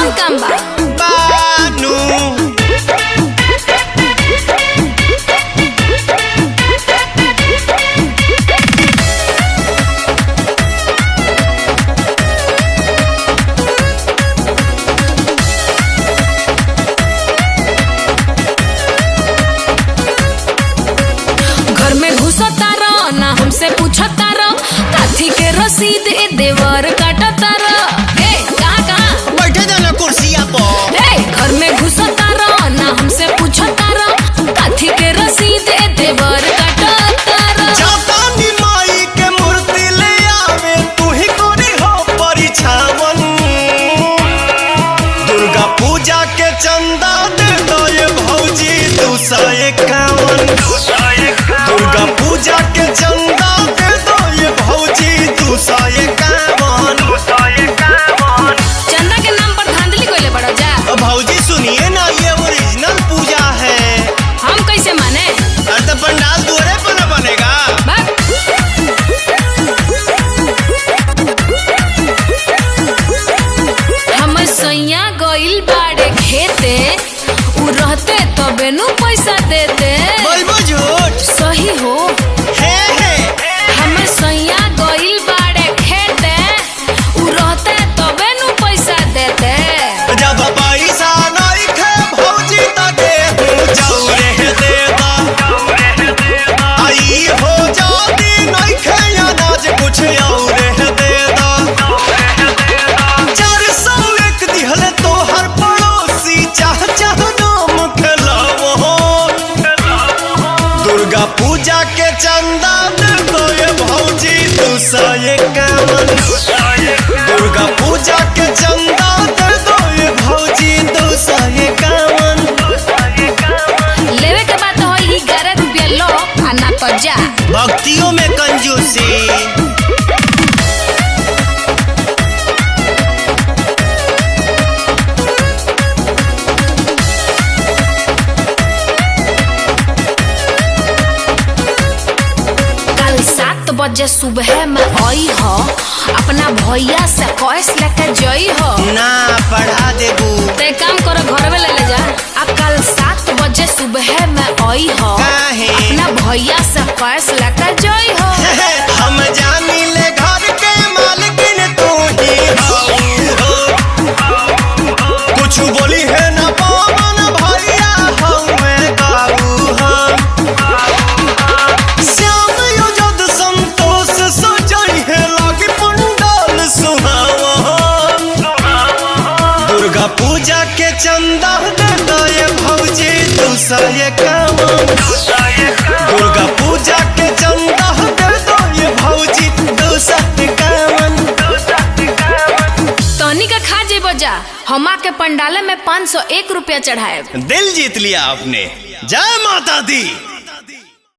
कौन काम बा? बानू घर में घुसता रह ना हमसे पूछता रह, काथी के रसीद ए देवर काटता रह। ए कहाँ बैठे जाना कुर्सिया पर। घर में घुसता रह ना हमसे पूछता रह, काथी के रसीद ए देवर काटता रह। जातानी माई के मूर्ति ले आवे तू ही कोरी हो परिछावन। दुर्गा पूजा के चंदा दे दो ये भौजी 251। दुर्गा पूजा के चंदा दे दो ये भौजी 251। चंदा के नाम पर धांधली कोइले बड़ा जा। भौजी सुनिए ना, ये ओरिजिनल पूजा है। हम कैसे माने? अरे तो पंडाल दुआरे पर न बनेगा। हम सैया गइल बाड़े खेते, उ रहते तबे नु पैसा देते। बोलबो झूठ। सही हो। हे हम सैया गइल बाड़े खेते, उ रहते तबे नु पैसा देते। जब पैसा नहीं खे भौजी तके चौरे देता। आई हो जाती नहीं खे अनाज कुछ और देता। 401 दिहल तो हर पड़ोसी चाह चाह नाम खेलावो। दुर्गा पूजा के चंदा दे दो ये भौजी 251। दुर्गा पूजा के चंदा दे दो ये भौजी 251। लेवे के बात हो 11 रुपया लो आ ना तो जा। भक्तियों में कंजूसी। कल 7 बजे सुबह में आई हो, अपना भैया से कैश लेके जई हो। ना पढ़ा देबू। ते काम करो घर में ले जा। आ कल 7 बजे सुबह में आई हो, काहे? अपना भैया से कैश लेके जई हो। हम जानी ले घर के मालकिन तू ही हो। कुछ बोली है ना पवन भैया हमें काबू हम। श्याम युजद संतोष सजई है लागी पंडाल सुहावन। दुर्गा पूजा के चंदा दे दो ये भौजी 251। दुर्गा पूजा के चंदा दे दो ये भौजी 251। तनी का खा जेबो जा। हमा के पंडाले में 501 रुपया चढ़ाए। दिल जीत लिया आपने। जय माता दी।